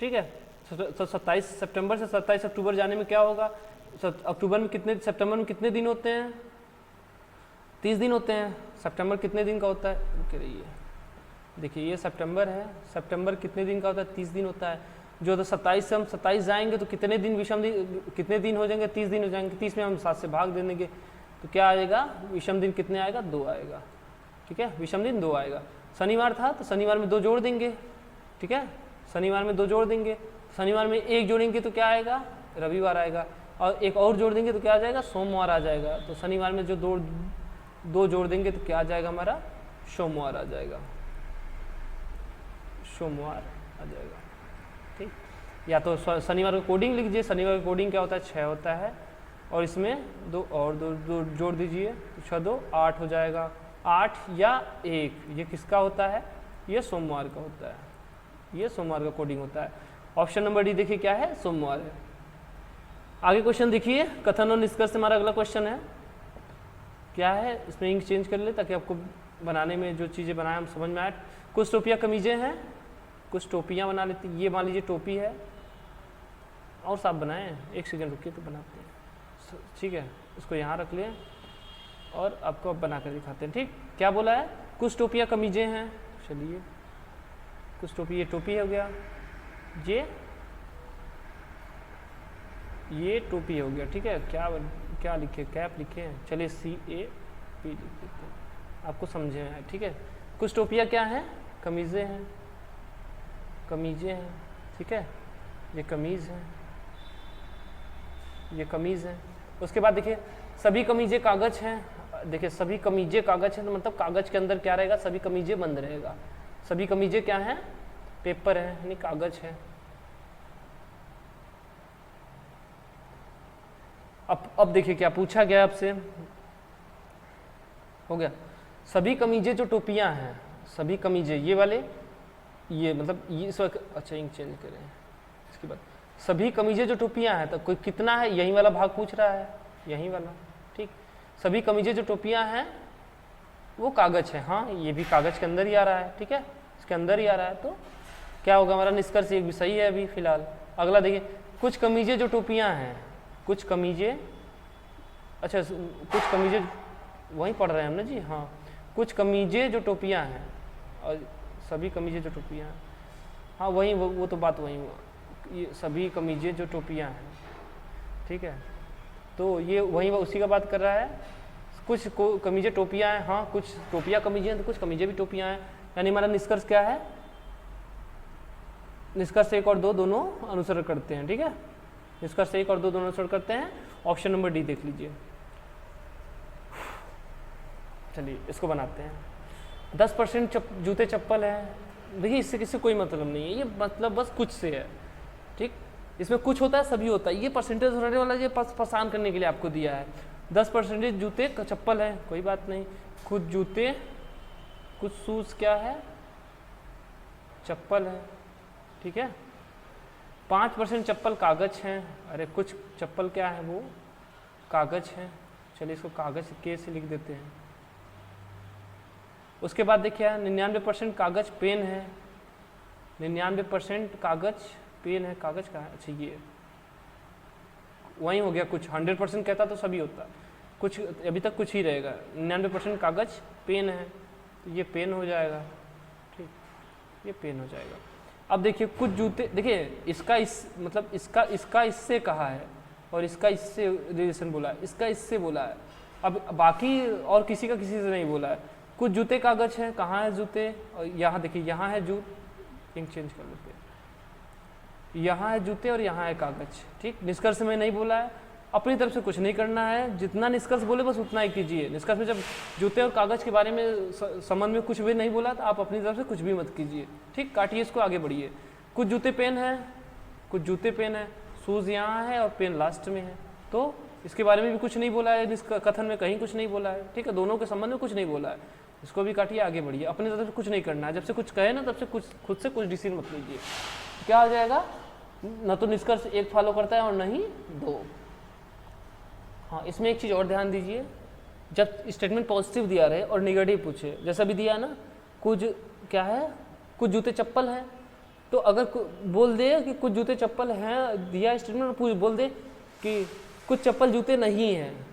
ठीक है, तो 27 सितंबर से 27 अक्टूबर जाने में क्या होगा, अक्टूबर में कितने, सितंबर में कितने दिन होते हैं, 30 दिन होते हैं। सितंबर कितने दिन का होता है, रुक रहिए, देखिए ये सितंबर है, सितंबर कितने दिन का होता है, 30 दिन होता है। जो तो 27 से हम 27 जाएंगे तो कितने दिन विषम दिन, कितने दिन हो जाएंगे, 30 दिन हो जाएंगे। 30 में हम 7 से भाग दे देंगे तो क्या आएगा, विषम दिन कितने आएगा, 2 आएगा। ठीक है, विषम दिन 2 आएगा। शनिवार था तो शनिवार में 2 जोड़ देंगे। ठीक है, शनिवार में 2 जोड़ देंगे, शनिवार में 1 जोड़ेंगे तो क्या आएगा, रविवार आएगा, और 1 और जोड़ देंगे तो क्या आ जाएगा, सोमवार आ जाएगा। तो शनिवार में जो 2 जोड़ देंगे तो क्या आ जाएगा हमारा, सोमवार आ जाएगा, सोमवार आ जाएगा। ठीक, या तो शनिवार को कोडिंग लिख दीजिए, शनिवार का कोडिंग क्या होता है, 6 होता है, और इसमें 2 और 2 जोड़ दीजिए तो 6 2 8 हो जाएगा। 8 या 1 ये किसका होता है, ये सोमवार का होता है, ये सोमवार का कोडिंग होता है। ऑप्शन नंबर डी देखिए क्या है, सोमवार है। आगे क्वेश्चन देखिए, कथन और निष्कर्ष हमारा अगला क्वेश्चन है, क्या है, इसमें इंक चेंज कर ले ताकि आपको बनाने में जो चीज़ें बनाए हम समझ में आए। कुछ टोपियाँ कमीजें हैं, कुछ टोपियाँ बना लेते, ये मान लीजिए टोपी है, और साफ बनाए, एक सेकंड रुकिए तो बनाते हैं। ठीक है। इसको यहाँ रख लें और आपको अब बना कर दिखाते हैं। ठीक, क्या बोला है, कुछ टोपियाँ कमीजें हैं, चलिए कुछ टोपी, ये टोपी हो गया, ये टोपी हो गया। ठीक है, क्या क्या लिखे, कैप लिखे हैं, चलिए CAP लिख देते हैं, आपको समझे में आए। ठीक है, कुछ टोपियाँ क्या हैं, कमीज़ें हैं, कमीजें हैं। ठीक है, ये कमीज़ है, ये कमीज़ है। उसके बाद देखिए सभी कमीजें कागज हैं। देखिए सभी कमीजें कागज हैं तो मतलब कागज के अंदर क्या रहेगा, सभी कमीजें बंद रहेगा। सभी कमीजें क्या हैं, पेपर है यानी कागज है। अब देखिए क्या पूछा गया आपसे, हो गया सभी कमीजें जो टोपियां हैं, सभी कमीजें ये वाले, ये मतलब ये इस वक्त, अच्छा इंक चेंज करें, इसके बाद सभी कमीजें जो टोपियां हैं, तो कोई कितना है, यही वाला भाग पूछ रहा है, यही वाला। ठीक, सभी कमीजें जो टोपियां हैं वो कागज है, हाँ ये भी कागज के अंदर ही आ रहा है। ठीक है, इसके अंदर ही आ रहा है, तो क्या होगा हमारा निष्कर्ष, एक भी सही है अभी फिलहाल। अगला देखिए कुछ कमीजें जो टोपियां हैं, कुछ कमीजें, अच्छा कुछ कमीजें वहीं पढ़ रहे हैं हम ना जी, हाँ कुछ कमीजें जो टोपियां हैं और सभी कमीजें जो टोपियां हैं, हाँ वही वो तो बात वही हुआ, ये सभी कमीजें जो टोपियां हैं। ठीक है, तो ये वही उसी का बात कर रहा है, कुछ कमीजें टोपियां हैं, हाँ कुछ टोपियां कमीजें हैं तो कुछ कमीजें भी टोपियां हैं, यानी हमारा निष्कर्ष क्या है, निष्कर्ष 1 और 2 दोनों अनुसरण करते हैं। ठीक है, निष्कर्ष 1 और 2 दोनों अनुसरण करते हैं। ऑप्शन नंबर डी देख लीजिए। चलिए इसको बनाते हैं। 10% जूते चप्पल है, देखिए इससे किसी कोई मतलब नहीं है, ये मतलब बस कुछ से है। ठीक, इसमें कुछ होता है सभी होता है, ये परसेंटेज होने वाला ये परेशान करने के लिए आपको दिया है। 10% जूते चप्पल है, कोई बात नहीं, कुछ जूते कुछ शूज क्या है, चप्पल है। ठीक है, 5% चप्पल कागज हैं, अरे कुछ चप्पल क्या है, वो कागज है, चलिए इसको कागज के से लिख देते हैं। उसके बाद देखिए 99% कागज पेन है, 99% कागज पेन है, कागज का है, अच्छा ये वही हो गया। कुछ 100% कहता तो सभी होता, कुछ अभी तक कुछ ही रहेगा। 99% कागज पेन है, तो ये पेन हो जाएगा। ठीक, ये पेन हो जाएगा। अब देखिए कुछ जूते, देखिए इसका इस मतलब इसका इससे कहा है और इसका इससे रिलेशन बोला है, इसका इससे बोला है, अब बाकी और किसी का किसी से नहीं बोला है। कुछ जूते कागज हैं, कहाँ है जूते, और यहाँ देखिए यहाँ है इंक चेंज कर लेते हैं, यहाँ है जूते और यहाँ है कागज। ठीक, निष्कर्ष में नहीं बोला है, अपनी तरफ से कुछ नहीं करना है, जितना निष्कर्ष बोले बस उतना ही कीजिए। निष्कर्ष में जब जूते और कागज के बारे में संबंध में कुछ भी नहीं बोला तो आप अपनी तरफ से कुछ भी मत कीजिए। ठीक, काटिए इसको, आगे बढ़िए। कुछ जूते पेन है, कुछ जूते पेन है, शूज़ यहाँ है और पेन लास्ट में है, तो इसके बारे में भी कुछ नहीं बोला है, कथन में कहीं कुछ नहीं बोला है। ठीक है, दोनों के संबंध में कुछ नहीं बोला है, इसको भी काटिए, आगे बढ़िए। अपनी तरफ से कुछ नहीं करना है, जब से कुछ कहे ना तब से कुछ खुद से कुछ डिसीजन मत लीजिए। क्या हो जाएगा, न तो निष्कर्ष 1 फॉलो करता है और न ही 2। हाँ, इसमें एक चीज़ और ध्यान दीजिए, जब स्टेटमेंट पॉजिटिव दिया रहे और नेगेटिव पूछे, जैसा भी दिया ना, कुछ क्या है, कुछ जूते चप्पल हैं, तो अगर बोल दे कि कुछ जूते चप्पल हैं, दिया स्टेटमेंट और बोल दे कि कुछ चप्पल जूते नहीं हैं।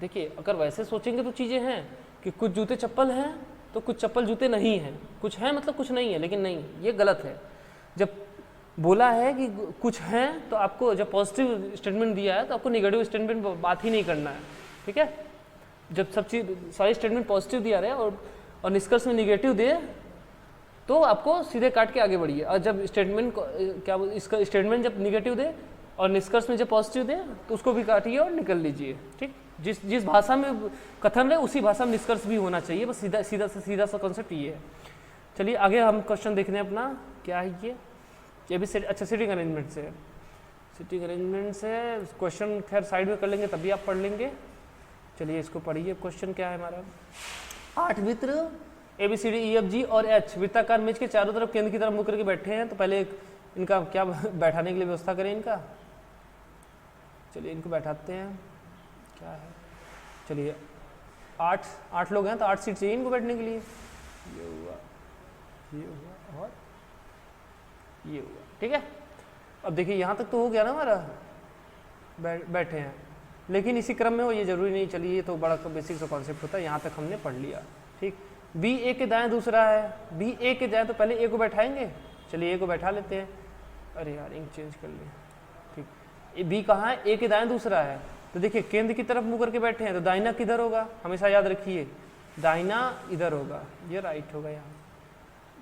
देखिए अगर वैसे सोचेंगे तो चीज़ें हैं कि कुछ जूते चप्पल हैं तो कुछ चप्पल जूते नहीं हैं, कुछ है मतलब कुछ नहीं है, लेकिन नहीं, ये गलत है। जब बोला है कि कुछ हैं तो आपको, जब पॉजिटिव स्टेटमेंट दिया है तो आपको नेगेटिव स्टेटमेंट बात ही नहीं करना है। ठीक है, जब सब चीज़ सारी स्टेटमेंट पॉजिटिव दिया रहे और निष्कर्ष में नेगेटिव दे तो आपको सीधे काट के आगे बढ़िए। और जब स्टेटमेंट क्या इसका स्टेटमेंट जब निगेटिव दे और निष्कर्ष में जब पॉजिटिव दे तो उसको भी काटिए और निकल लीजिए। ठीक, जिस भाषा में कथन रहे उसी भाषा में निष्कर्ष भी होना चाहिए, बस सीधा सा कॉन्सेप्ट ये है। चलिए आगे हम क्वेश्चन देखने अपना, क्या है ये भी अच्छा सिटिंग अरेंजमेंट से है, सिटिंग अरेंजमेंट से क्वेश्चन खैर साइड में कर लेंगे तभी आप पढ़ लेंगे। चलिए इसको पढ़िए, क्वेश्चन क्या है हमारा, 8 वृत्त ABCDEFG और H वृत्ताकार मेज के चारों तरफ केंद्र की तरफ मुड़ करके बैठे हैं, तो पहले इनका क्या बैठाने के लिए व्यवस्था करें इनका। चलिए इनको बैठाते हैं, क्या है, चलिए 8 लोग हैं तो 8 सीट चाहिए इनको बैठने के लिए। ये हुआ और ये हुआ। ठीक है, अब देखिए यहाँ तक तो हो गया ना हमारा, बैठे हैं। लेकिन इसी क्रम में हो ये जरूरी नहीं, चलिए ये तो बड़ा बेसिक सा कॉन्सेप्ट होता है, यहाँ तक हमने पढ़ लिया। ठीक, बी ए के दाएं दूसरा है, बी ए के दाएं तो पहले ए को बैठाएंगे, चलिए ए को बैठा लेते हैं। अरे यार इंक चेंज कर लिया। ठीक, बी कहाँ है, ए के दाएं दूसरा है, तो देखिए केंद्र की तरफ मुँह करके बैठे हैं, तो दाहिना किधर होगा, हमेशा याद रखिए दाहिना इधर होगा, ये राइट होगा यहाँ।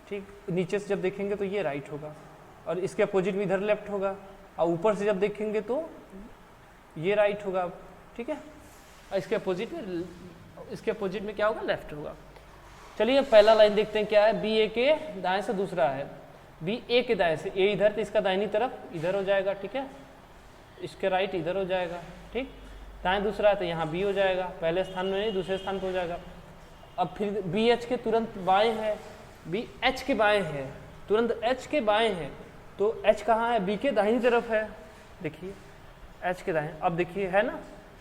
ठीक, नीचे से जब देखेंगे तो ये राइट होगा, और इसके अपोजिट में इधर लेफ्ट होगा, और ऊपर से जब देखेंगे तो ये राइट होगा। ठीक है, और इसके अपोजिट में क्या होगा, लेफ्ट होगा। चलिए पहला लाइन देखते हैं क्या है, बी ए के दाएं से दूसरा है, बी ए के दाएं से, ए इधर तो इसका दाहिनी तरफ इधर हो जाएगा। ठीक है, इसके राइट इधर हो जाएगा। ठीक, दाएं दूसरा है तो यहाँ बी हो जाएगा, पहले स्थान में नहीं दूसरे स्थान पर हो जाएगा। अब फिर बी एच के तुरंत बाएं है, बी एच के बाएं है, तुरंत एच के बाएं है, तो एच कहाँ है, बी के दाहिनी तरफ है। देखिए एच के दाएं, अब देखिए है ना,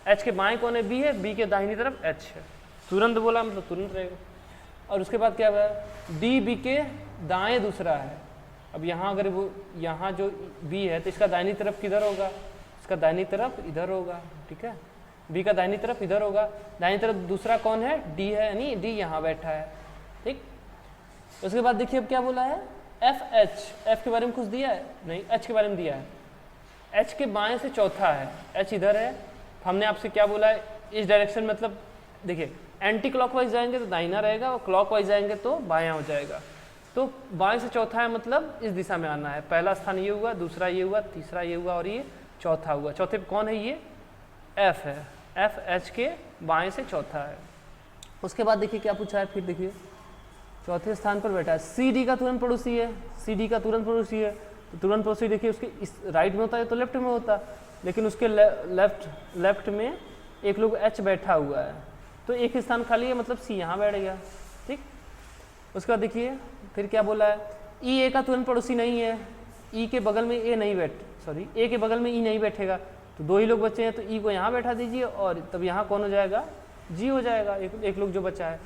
एच के बाएं कौन है, बी है, बी के दाहिनी तरफ एच है, तुरंत बोला मतलब तुरंत रहेगा। और उसके बाद क्या हुआ, डी बी के दाएं दूसरा है। अब यहाँ अगर वो यहाँ जो बी है तो इसका दाहिनी तरफ किधर होगा, इसका दाहिनी तरफ इधर होगा। ठीक है, बी का दाहिनी तरफ इधर होगा, दाहिनी तरफ दूसरा कौन है, डी है, यानी डी यहाँ बैठा है। ठीक, उसके बाद देखिए अब क्या बोला है, एफ एच, एफ के बारे में कुछ दिया है नहीं, एच के बारे में दिया है, एच के बाएं से चौथा है, एच इधर है। हमने आपसे क्या बोला है, इस डायरेक्शन मतलब देखिए एंटी क्लॉकवाइज जाएंगे तो दाहिना रहेगा, और क्लॉकवाइज जाएंगे तो बायां हो जाएगा। तो बाएं से चौथा है मतलब इस दिशा में आना है, पहला स्थान ये हुआ, दूसरा ये हुआ, तीसरा ये हुआ, और ये चौथा हुआ। चौथे पे कौन है, ये एफ है, एफ एच के बाएं से चौथा है। उसके बाद देखिए क्या पूछा है, फिर देखिए चौथे स्थान पर बैठा है, सी डी का तुरंत पड़ोसी है, सी डी का तुरंत पड़ोसी है, तो तुरंत पड़ोसी देखिए उसके इस राइट में होता है तो लेफ्ट में होता, लेकिन उसके लेफ्ट में एक लोग एच बैठा हुआ है, तो एक स्थान खाली है मतलब सी यहाँ बैठ गया। ठीक, उसके बाद देखिए फिर क्या बोला है, ई ए का तुरंत पड़ोसी नहीं है, ई के बगल में ए नहीं ए के बगल में ई नहीं बैठेगा, तो दो ही लोग बचे हैं, तो ई को यहाँ बैठा दीजिए, और तब यहाँ कौन हो जाएगा, जी हो जाएगा, एक लोग जो बचा है।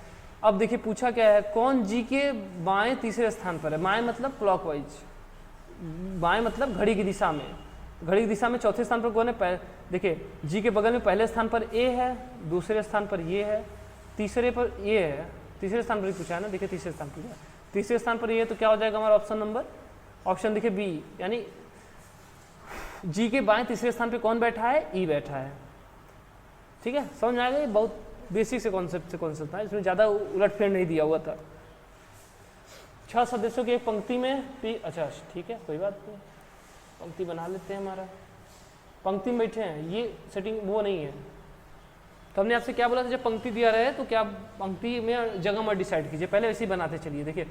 अब देखिए पूछा क्या है, कौन जी के बाएं तीसरे स्थान पर है, बाएं मतलब क्लॉकवाइज, बाएं मतलब घड़ी की दिशा में, घड़ी की दिशा में चौथे स्थान पर कौन है, देखिए जी के बगल में पहले स्थान पर ए है, दूसरे स्थान पर ये है, तीसरे पर ये है, तीसरे स्थान पर ही पूछा है ना, देखिए तीसरे स्थान पर, तीसरे स्थान पर ये है, तो क्या हो जाएगा हमारा ऑप्शन देखिए बी, यानी जी के बाएं तीसरे स्थान पे कौन बैठा है, ई बैठा है। ठीक है, समझ में आएगा, ये बहुत बेसिक से कॉन्सेप्ट था, इसमें ज़्यादा उलटफेर नहीं दिया हुआ था। 6 सदस्यों की एक पंक्ति में पी, अच्छा ठीक है कोई बात नहीं, पंक्ति बना लेते हैं, हमारा पंक्ति में बैठे हैं, ये सेटिंग वो नहीं है। तो हमने आपसे क्या बोला था, जब पंक्ति दिया रहे तो क्या पंक्ति में जगह मत डिसाइड कीजिए, पहले वैसे ही बनाते चलिए। देखिए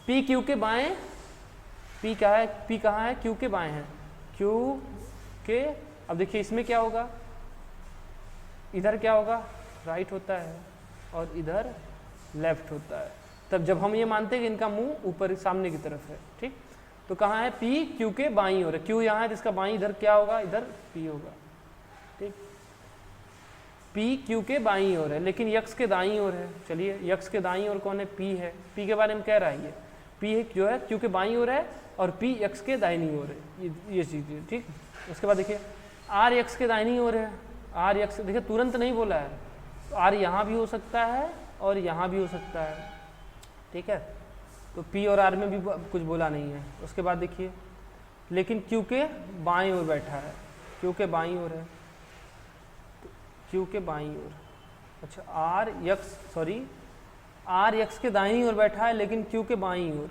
पी क्यू के बाएं, पी क्या है, पी कहाँ है, क्यू के बाएं है, क्यू के, अब देखिए इसमें क्या होगा, इधर क्या होगा, राइट होता है, और इधर लेफ्ट होता है। तब जब हम ये मानते हैं कि इनका मुंह ऊपर सामने की तरफ है। ठीक, तो कहाँ है, पी क्यू के बाईं ओर है, क्यू यहाँ है तो इसका बाईं इधर क्या होगा, इधर पी होगा। ठीक, पी क्यू के बाईं ओर है, लेकिन यक्स के दाईं ओर है। चलिए यक्स के दाईं ओर कौन है, पी है, पी के बारे में कह रहा है, ये पी है जो है क्यू के बाईं ओर है, और पी यक्स के दाहिनी ओर है, ये चीज़ है। ठीक, उसके बाद देखिए आर यक्स के दाहिनी ओर है, आर यक्स, देखिए तुरंत नहीं बोला है, तो आर यहाँ भी हो सकता है और यहाँ भी हो सकता है। ठीक है, तो पी और आर में भी कुछ बोला नहीं है। उसके बाद देखिए लेकिन क्यू के बाईं ओर बैठा है, क्यू के बाईं ओर है, तो क्यू के बाईं ओर, अच्छा आर यक्स के दाईं ओर बैठा है, लेकिन क्यू के बाईं ओर,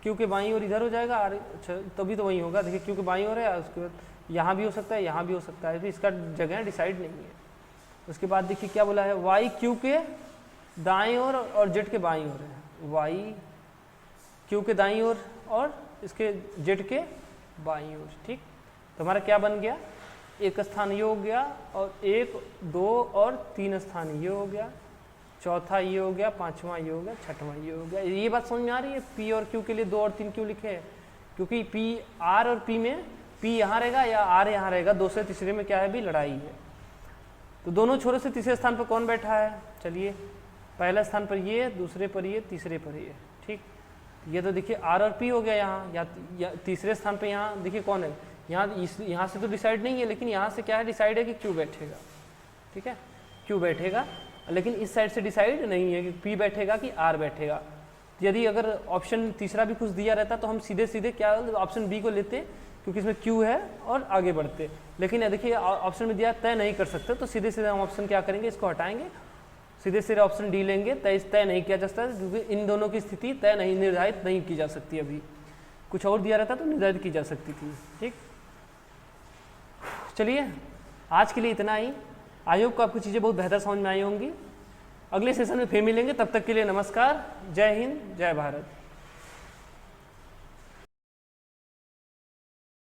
क्यू के बाईं ओर इधर हो जाएगा, आर, अच्छा तभी तो वही होगा। देखिए क्यू के बाईं ओर है, उसके बाद यहाँ भी हो सकता है, यहाँ भी हो सकता है, तो इसका जगह डिसाइड नहीं है। उसके बाद देखिए क्या बोला है, वाई क्यू के दाएं ओर और जेड के बाईं ओर है, वाई क्यू के दाईं ओर और इसके जेड के बाईं ओर। ठीक, तो हमारा क्या बन गया, एक स्थान ये हो गया, और 1 2 और 3 स्थान ये हो गया, चौथा ये हो गया, पांचवा ये हो गया, छठवां ये हो गया। ये बात समझ में आ रही है, पी और क्यू के लिए 2 और 3 क्यों लिखे हैं, क्योंकि पी आर और पी में पी यहाँ रहेगा या आर यहाँ रहेगा, दो से तीसरे में क्या है भी लड़ाई है। तो दोनों छोरों से तीसरे स्थान पर कौन बैठा है, चलिए पहले स्थान पर ये, दूसरे पर ये, तीसरे पर ये। ठीक, ये तो देखिए आर और पी हो गया यहाँ, या तीसरे स्थान पर यहाँ देखिए कौन है, यहाँ से तो डिसाइड नहीं है, लेकिन यहाँ से क्या है डिसाइड है कि क्यू बैठेगा। ठीक है, क्यू बैठेगा, लेकिन इस साइड से डिसाइड नहीं है कि पी बैठेगा कि आर बैठेगा। यदि अगर ऑप्शन तीसरा भी कुछ दिया रहता तो हम सीधे सीधे क्या ऑप्शन बी को लेते, क्योंकि इसमें क्यू है, और आगे बढ़ते। लेकिन देखिए ऑप्शन में दिया तय नहीं कर सकते, तो सीधे सीधे हम ऑप्शन क्या करेंगे, इसको हटाएंगे, सीधे सीधे ऑप्शन डी लेंगे। तय नहीं किया जा सकता क्योंकि इन दोनों की स्थिति तय नहीं, निर्धारित नहीं की जा सकती। अभी कुछ और दिया रहता तो निर्धारित की जा सकती थी। ठीक, चलिए आज के लिए इतना ही। आई होप को आपको चीज़ें बहुत बेहतर समझ में आई होंगी। अगले सेशन में फिर मिलेंगे, तब तक के लिए नमस्कार, जय हिंद, जय भारत।